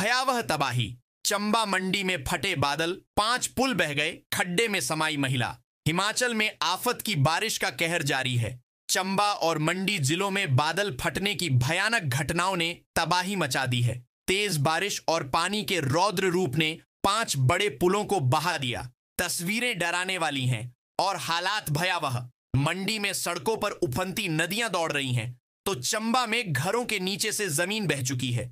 भयावह तबाही। चंबा मंडी में फटे बादल, 5 पुल बह गए, खड्डे में समाई महिला। हिमाचल में आफत की बारिश का कहर जारी है। चंबा और मंडी जिलों में बादल फटने की भयानक घटनाओं ने तबाही मचा दी है। तेज बारिश और पानी के रौद्र रूप ने 5 बड़े पुलों को बहा दिया। तस्वीरें डराने वाली हैं और हालात भयावह। मंडी में सड़कों पर उफनती नदियां दौड़ रही हैं, तो चंबा में घरों के नीचे से जमीन बह चुकी है।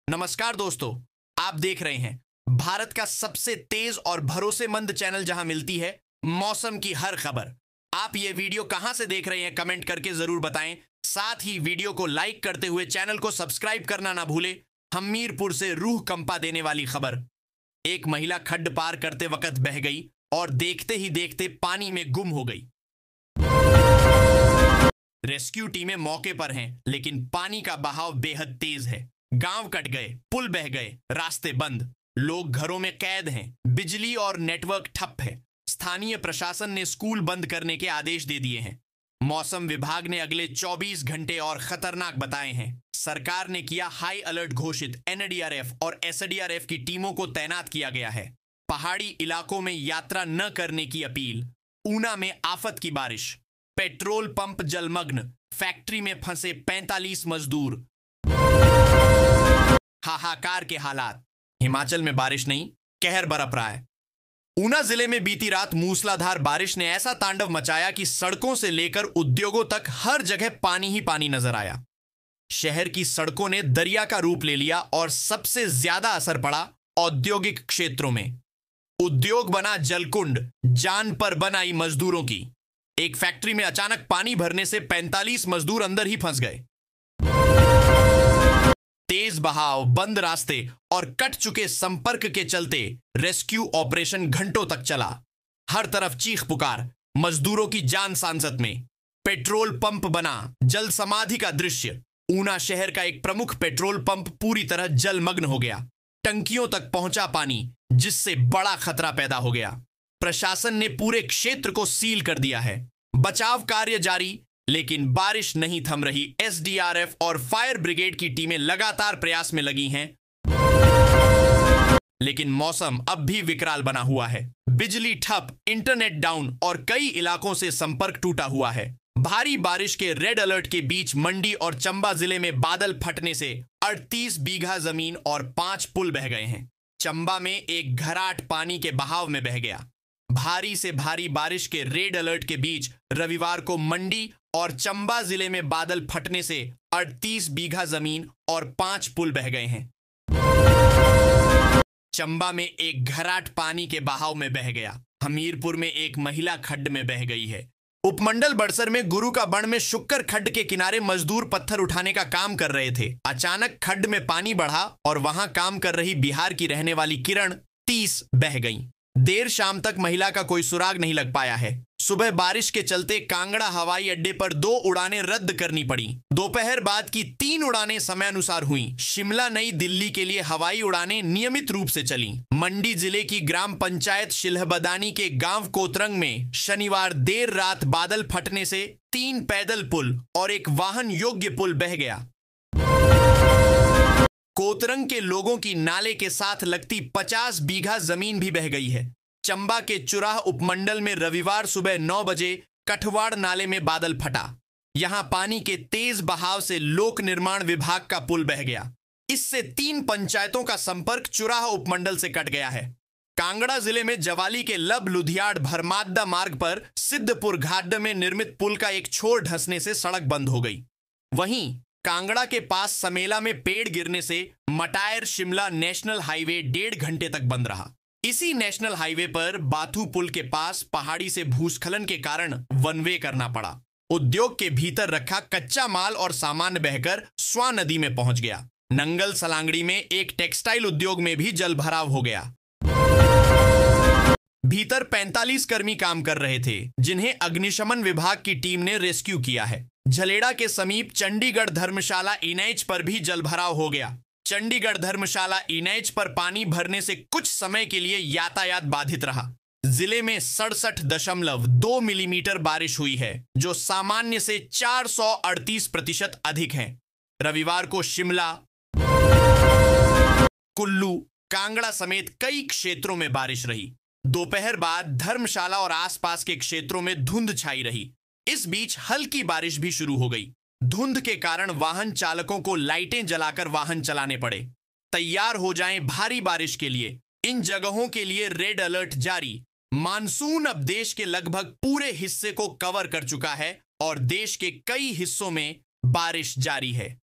नमस्कार दोस्तों, आप देख रहे हैं भारत का सबसे तेज और भरोसेमंद चैनल, जहां मिलती है मौसम की हर खबर। आप ये वीडियो कहां से देख रहे हैं कमेंट करके जरूर बताएं। साथ ही वीडियो को लाइक करते हुए चैनल को सब्सक्राइब करना ना भूलें। हमीरपुर से रूह कंपा देने वाली खबर। एक महिला खड्ड पार करते वक्त बह गई और देखते ही देखते पानी में गुम हो गई। रेस्क्यू टीमें मौके पर हैं, लेकिन पानी का बहाव बेहद तेज है। गांव कट गए, पुल बह गए, रास्ते बंद, लोग घरों में कैद हैं, बिजली और नेटवर्क ठप है। स्थानीय प्रशासन ने स्कूल बंद करने के आदेश दे दिए हैं। मौसम विभाग ने अगले 24 घंटे और खतरनाक बताए हैं। सरकार ने किया हाई अलर्ट घोषित। एनडीआरएफ और एसडीआरएफ की टीमों को तैनात किया गया है। पहाड़ी इलाकों में यात्रा न करने की अपील। ऊना में आफत की बारिश, पेट्रोल पंप जलमग्न, फैक्ट्री में फंसे 45 मजदूर। हाहाकार के हालात। हिमाचल में बारिश नहीं, कहर बरप रहा है। ऊना जिले में बीती रात मूसलाधार बारिश ने ऐसा तांडव मचाया कि सड़कों से लेकर उद्योगों तक हर जगह पानी ही पानी नजर आया। शहर की सड़कों ने दरिया का रूप ले लिया और सबसे ज्यादा असर पड़ा औद्योगिक क्षेत्रों में। उद्योग बना जलकुंड, जान पर बन आई मजदूरों की। एक फैक्ट्री में अचानक पानी भरने से 45 मजदूर अंदर ही फंस गए। तेज बहाव, बंद रास्ते और कट चुके संपर्क के चलते रेस्क्यू ऑपरेशन घंटों तक चला। हर तरफ चीख पुकार, मजदूरों की जान सांसत में। पेट्रोल पंप बना जल समाधि का दृश्य। ऊना शहर का एक प्रमुख पेट्रोल पंप पूरी तरह जलमग्न हो गया। टंकियों तक पहुंचा पानी, जिससे बड़ा खतरा पैदा हो गया। प्रशासन ने पूरे क्षेत्र को सील कर दिया है। बचाव कार्य जारी, लेकिन बारिश नहीं थम रही। एसडीआरएफ और फायर ब्रिगेड की टीमें लगातार प्रयास में लगी हैं, लेकिन मौसम अब भी विकराल बना हुआ है। बिजली ठप, इंटरनेट डाउन और कई इलाकों से संपर्क टूटा हुआ है। भारी बारिश के रेड अलर्ट के बीच मंडी और चंबा जिले में बादल फटने से 38 बीघा जमीन और 5 पुल बह गए हैं। चंबा में एक घराट पानी के बहाव में बह गया। भारी से भारी बारिश के रेड अलर्ट के बीच रविवार को मंडी और चंबा जिले में बादल फटने से 38 बीघा जमीन और 5 पुल बह गए हैं। चंबा में एक घराट पानी के बहाव में बह गया। हमीरपुर में एक महिला खड्ड में बह गई है। उपमंडल बड़सर में गुरु का बण में शुक्कर खड्ड के किनारे मजदूर पत्थर उठाने का काम कर रहे थे। अचानक खड्ड में पानी बढ़ा और वहां काम कर रही बिहार की रहने वाली किरण 30 बह गईं। देर शाम तक महिला का कोई सुराग नहीं लग पाया है। सुबह बारिश के चलते कांगड़ा हवाई अड्डे पर 2 उड़ानें रद्द करनी पड़ी। दोपहर बाद की 3 उड़ानें समयानुसार हुई। शिमला नई दिल्ली के लिए हवाई उड़ानें नियमित रूप से चली। मंडी जिले की ग्राम पंचायत शिलहबदानी के गांव कोतरंग में शनिवार देर रात बादल फटने से 3 पैदल पुल और एक वाहन योग्य पुल बह गया। कोतरंग के लोगों की नाले के साथ लगती 50 बीघा जमीन भी बह गई है। चंबा के चुराह उपमंडल में रविवार सुबह 9 बजे कठवाड़ नाले में बादल फटा। यहां पानी के तेज बहाव से लोक निर्माण विभाग का पुल बह गया। इससे 3 पंचायतों का संपर्क चुराह उपमंडल से कट गया है। कांगड़ा जिले में जवाली के लब लुधियाड़ भरमाद्दा मार्ग पर सिद्धपुर घाट में निर्मित पुल का एक छोर धंसने से सड़क बंद हो गई। वहीं कांगड़ा के पास समेला में पेड़ गिरने से मटायर शिमला नेशनल हाईवे 1.5 घंटे तक बंद रहा। इसी नेशनल हाईवे पर बाथू पुल के पास पहाड़ी से भूस्खलन के कारण वन वे करना पड़ा। उद्योग के भीतर रखा कच्चा माल और सामान बहकर स्वां नदी में पहुंच गया। नंगल सलांगड़ी में एक टेक्सटाइल उद्योग में भी जल भराव हो गया। भीतर 45 कर्मी काम कर रहे थे, जिन्हें अग्निशमन विभाग की टीम ने रेस्क्यू किया है। झलेड़ा के समीप चंडीगढ़ धर्मशाला एनएच पर भी जलभराव हो गया। चंडीगढ़ धर्मशाला एनएच पर पानी भरने से कुछ समय के लिए यातायात बाधित रहा। जिले में 67.2 मिलीमीटर बारिश हुई है, जो सामान्य से 438% अधिक है। रविवार को शिमला, कुल्लू, कांगड़ा समेत कई क्षेत्रों में बारिश रही। दोपहर बाद धर्मशाला और आसपास के क्षेत्रों में धुंध छाई रही। इस बीच हल्की बारिश भी शुरू हो गई। धुंध के कारण वाहन चालकों को लाइटें जलाकर वाहन चलाने पड़े। तैयार हो जाएं भारी बारिश के लिए। इन जगहों के लिए रेड अलर्ट जारी। मानसून अब देश के लगभग पूरे हिस्से को कवर कर चुका है और देश के कई हिस्सों में बारिश जारी है।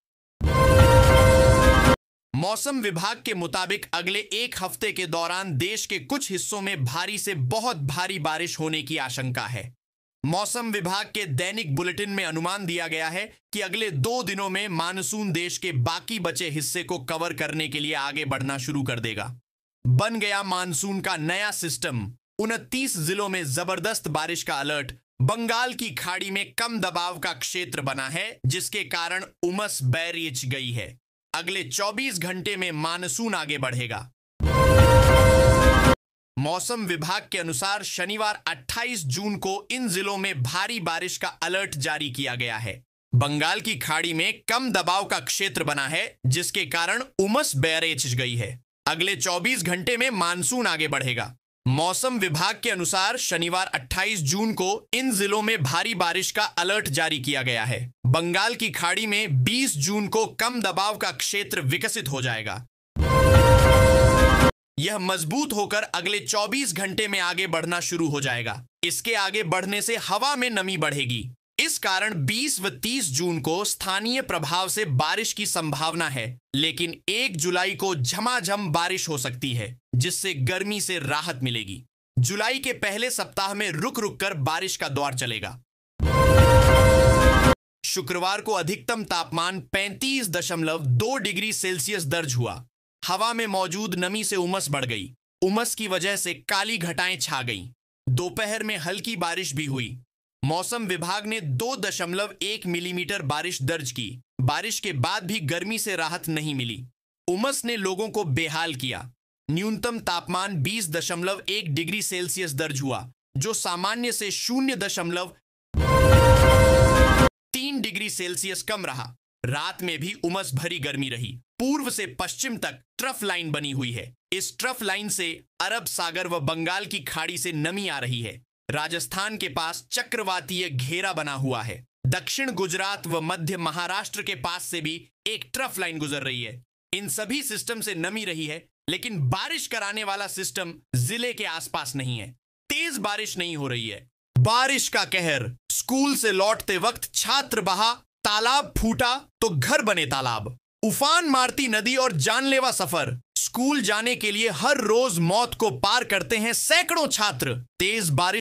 मौसम विभाग के मुताबिक अगले एक हफ्ते के दौरान देश के कुछ हिस्सों में भारी से बहुत भारी बारिश होने की आशंका है। मौसम विभाग के दैनिक बुलेटिन में अनुमान दिया गया है कि अगले 2 दिनों में मानसून देश के बाकी बचे हिस्से को कवर करने के लिए आगे बढ़ना शुरू कर देगा। बन गया मानसून का नया सिस्टम। 29 जिलों में जबरदस्त बारिश का अलर्ट। बंगाल की खाड़ी में कम दबाव का क्षेत्र बना है, जिसके कारण उमस बैरिच गई है। अगले 24 घंटे में मानसून आगे बढ़ेगा। मौसम विभाग के अनुसार शनिवार 28 जून को इन जिलों में भारी बारिश का अलर्ट जारी किया गया है। बंगाल की खाड़ी में कम दबाव का क्षेत्र बना है, जिसके कारण उमस बैरेज गई है। अगले 24 घंटे में मानसून आगे बढ़ेगा। मौसम विभाग के अनुसार शनिवार 28 जून को इन जिलों में भारी बारिश का अलर्ट जारी किया गया है। बंगाल की खाड़ी में 20 जून को कम दबाव का क्षेत्र विकसित हो जाएगा। यह मजबूत होकर अगले 24 घंटे में आगे बढ़ना शुरू हो जाएगा। इसके आगे बढ़ने से हवा में नमी बढ़ेगी। इस कारण 20 व 30 जून को स्थानीय प्रभाव से बारिश की संभावना है, लेकिन 1 जुलाई को झमाझम बारिश हो सकती है, जिससे गर्मी से राहत मिलेगी। जुलाई के पहले सप्ताह में रुक रुक कर बारिश का दौर चलेगा। शुक्रवार को अधिकतम तापमान 35.2 डिग्री सेल्सियस दर्ज हुआ। हवा में मौजूद नमी से उमस बढ़ गई। उमस की वजह से काली घटाएं छा गईं। दोपहर में हल्की बारिश भी हुई। मौसम विभाग ने 2.1 मिलीमीटर बारिश दर्ज की। बारिश के बाद भी गर्मी से राहत नहीं मिली। उमस ने लोगों को बेहाल किया। न्यूनतम तापमान 20.1 डिग्री सेल्सियस दर्ज हुआ, जो सामान्य से 0.3 डिग्री सेल्सियस कम रहा। रात में भी उमस भरी गर्मी रही। पूर्व से पश्चिम तक ट्रफ लाइन बनी हुई है। इस ट्रफ लाइन से अरब सागर व बंगाल की खाड़ी से नमी आ रही है। राजस्थान के पास चक्रवातीय घेरा बना हुआ है। दक्षिण गुजरात व मध्य महाराष्ट्र के पास से भी एक ट्रफ लाइन गुजर रही है। इन सभी सिस्टम से नमी रही है, लेकिन बारिश कराने वाला सिस्टम जिले के आसपास नहीं है। तेज बारिश नहीं हो रही है। बारिश का कहर। स्कूल से लौटते वक्त छात्र बहा, तालाब फूटा तो घर बने तालाब। उफान मारती नदी और जानलेवा सफर। स्कूल जाने के लिए हर रोज मौत को पार करते हैं सैकड़ों छात्र। तेज बारिश